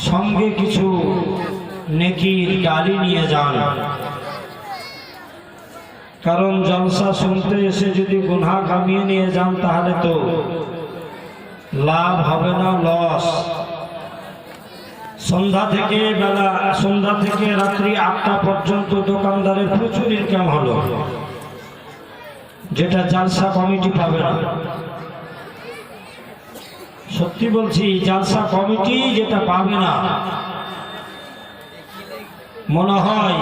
সঙ্গে কিছু নেকির গালি নিয়ে যান, কারণ জলসা শুনতে এসে যদি গুনাহ কামিয়ে নিয়ে যান তাহলে তো লাভ হবে না, লস। সন্ধ্যা থেকে রাত্রি 8টা পর্যন্ত দোকানদারের প্রচুর ইনকাম হলো, যেটা জালসা কমিটি পাবে না। সত্যি বলছি, জালসা কমিটি যেটা পাবে না। মনে হয়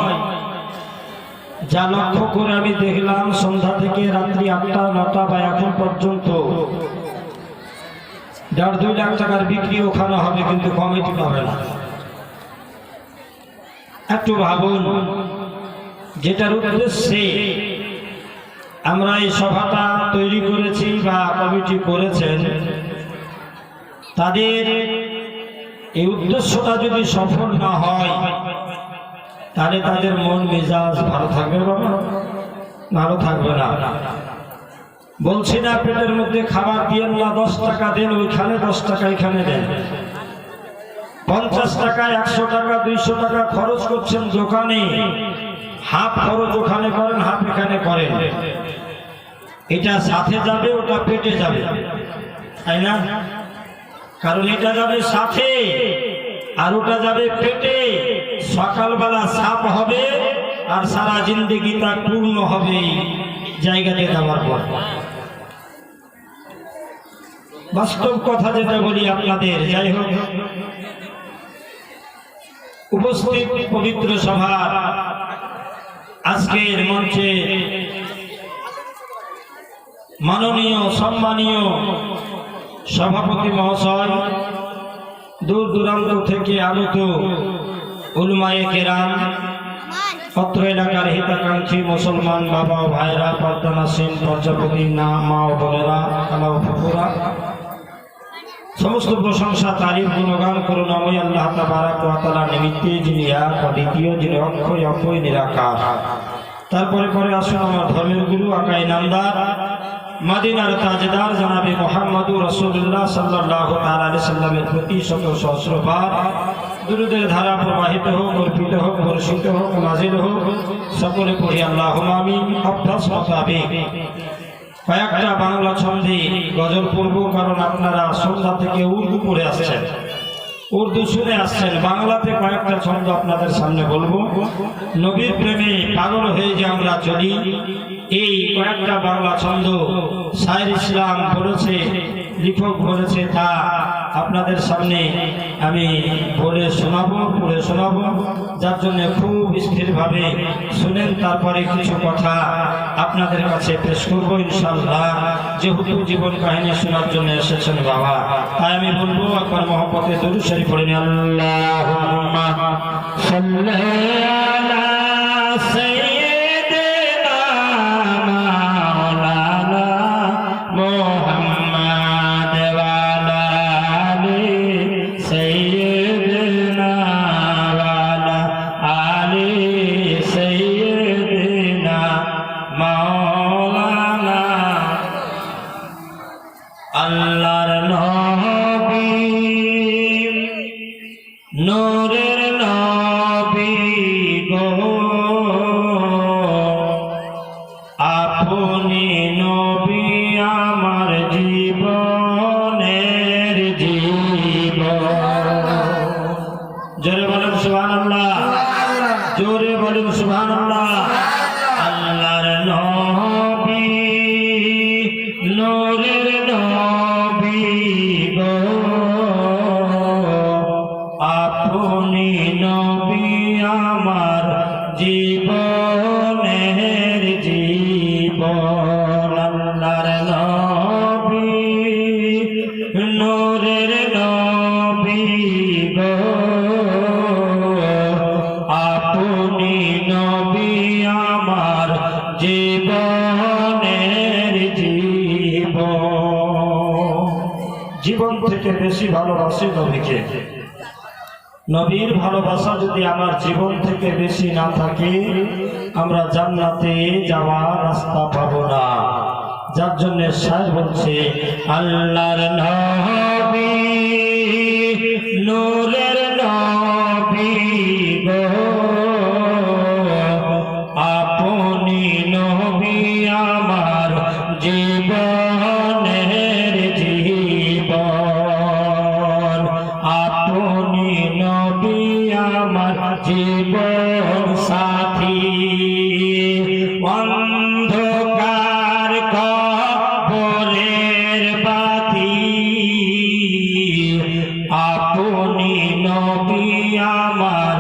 যা লক্ষ্য করে আমি দেখলাম, সন্ধ্যা থেকে রাত্রি 8টা 9টা বা এখন পর্যন্ত 1.5-2 লাখ টাকার বিক্রি ওখানে হবে, কিন্তু কমিটি পাবে না। একটু ভাবুন, যেটার উদ্দেশ্যে আমরা এই সভাটা তৈরি করেছি বা কমিটি করেছেন, তাদের এই উদ্দেশ্যটা যদি সফল না হয় তাহলে তাদের মন মেজাজ ভালো থাকবে বাবা? ভালো থাকবে না। বলছি না পেটের মধ্যে খাবার দিয়েন না, 10 টাকা দেন ওইখানে, 10 টাকা এখানে দেন। 50 টাকা 100 টাকা 200 টাকা খরচ করছেন দোকানে, হাফ খরচ ওখানে করেন, হাফ এখানে করেন। এটা সাথে যাবে, ওটা পেটে যাবে, তাই না? কারণ এটা যাবে সাথে আর ওটা যাবে পেটে। সকালবেলা সাপ হবে আর সারা জিন্দেগি তার পূর্ণ হবে জায়গাতে যাওয়ার পর। বাস্তব কথা যেটা বলি আপনাদের। যাই হোক, উপস্থিত পবিত্র সভা, আজকের মঞ্চে মাননীয় সম্মানীয় সভাপতি মহাশয়, দূর দূরান্ত থেকে আগত উলমায়ে কেরাম, অত্র এলাকার হিতাকাঙ্ক্ষী মুসলমান বাবা ভাইরা, পর্দানাসীন প্রজাপতি মা ও বোনেরা, খালা ও ফুফুরা, সমস্ত প্রশংসা তারিফ গুণগান করুণাময় আল্লাহ তাবারক ওয়া তাআলা নিমিত্তে, যিনি এক অদ্বিতীয়, যিনি অক্ষয় অক্ষয় নিরাকার। তারপরে আসুন আমার ধর্মের গুরু, আকাই নামদার, মদিনার তাজদার জনাবে মুহাম্মদুর রাসূলুল্লাহ সাল্লাল্লাহু তাআলা আলাইহি সাল্লামের প্রতি শত সহস্রবার দুরূদের ধারা প্রবাহিত হোক, অর্পিত হোক, বর্ষিত হোক, নাজিল হোক। সকলে পড়ি আল্লাহুম্মা আমিন। অভ্যাস মোতাবেক কয়েকটা বাংলা ছন্দে গজল পড়ব, কারণ আপনারা সন্ধ্যা থেকে উর্দু পড়ে আসছেন, উর্দু শুনে আসছেন। বাংলাতে কয়েকটা ছন্দ আপনাদের সামনে বলবো। নবীর প্রেমে পাগল হয়ে যে আমরা চলি, এই কয়েকটা বাংলা ছন্দ শায়ের ইসলাম বলেছে, লেখক বলেছে, তা আপনাদের সামনে আমি বলে শোনাবো, পড়ে শোনাবো। যার জন্য খুব স্থিরভাবে শুনেন, তারপরে কিছু কথা আপনাদের কাছে পেশ করবো ইনশাআল্লাহ। যেহেতু জীবন কাহিনী শোনার জন্য এসেছেন বাবা, তাই আমি বলবো একবার মহব্বতে দরুদ শরীফ পড়ে নিন। আল্লাহুম্মা সাল্লি আলা সাইয়্যিদিনা মাওলানা মুহাম্মদ ওয়া আলা আলি সাইয়্যিদিনা ওয়া আলা আলি সাইয়্যিদিনা মাওলানা। আল্লাহর নবী, নূরের নবী গো, আপনি নবী আমার জীবনের জীবন। জোরে বলেন সুবহানাল্লাহ, জোরে বলেন সুবহানাল্লাহ। আল্লাহর নবী, নূরের নবী গো, আপনি নবী আমার জীবনের জীবন। আল্লাহর নবী, নূরের নবী গো, আপনি নবী আমার জীবনের জীবন। জীবন থেকে বেশি ভালোবাসি নবীকে। নবীর ভালোবাসা যদি আমার জীবন থেকে বেশি না থাকে, আমরা জান্নাতে যাওয়ার রাস্তা পাবো না। যার জন্য শায়ের বলছে, আল্লাহর নবী, নূরের নবী জীবন সাথী অন্ধকার কবরের বাতি আপনি নবী আমার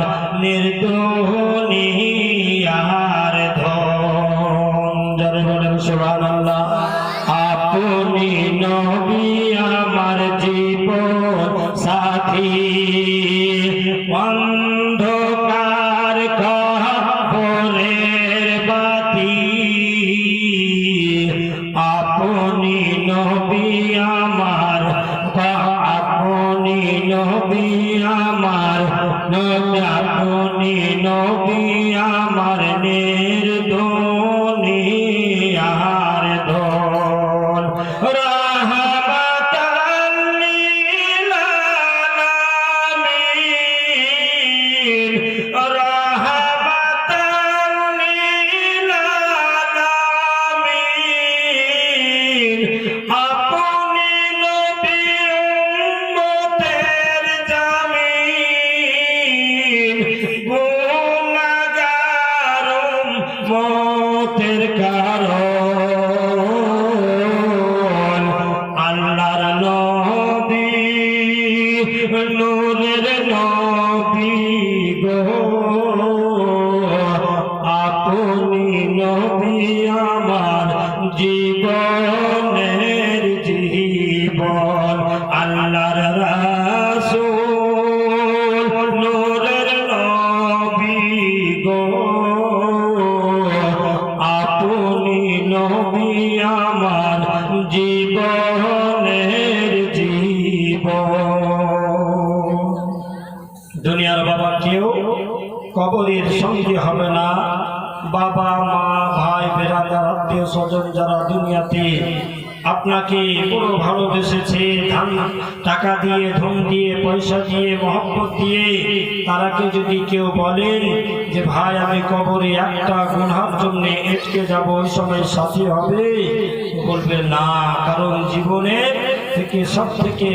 নির্দোনিয়ার ধন জোরে বলেন সুবহানাল্লাহ আপনি নবী আমার জীবন সাথী অন্ধকার কবরের বাতি আপনি নবী আমার আপনি নবী আমার আপনি নবী আমার নির্দোনিয়ার ধন রাহমাতাল লিল আলামিন রাহমাতাল লিল আলামিন আপনি নবী উম্মতের জামিন গুনাহগার উম্মতের কারণ আল্লাহর নবী নূরের নবী গো আপনি নবী আমার জীবনের জীবন আল্লাহর রাসূল নূরের নবী গো আপনি নবী আমার জীবনের জীবন দুনিয়ার বাবা কেউ কবরের সঙ্গে হবে না বাবা মা ভাই বেরাদার আত্মীয় স্বজন যারা দুনিয়াতে আপনাকে বড় ভালোবেসেছে টাকা দিয়ে ধন দিয়ে পয়সা দিয়ে মহব্বত দিয়ে তারাকে যদি কেউ বলেন যে ভাই আমি কবরে একটা গুনার জন্য এটকে যাব ওই সময় সাথী হবে বলবে না কারণ জীবনের থেকে সব থেকে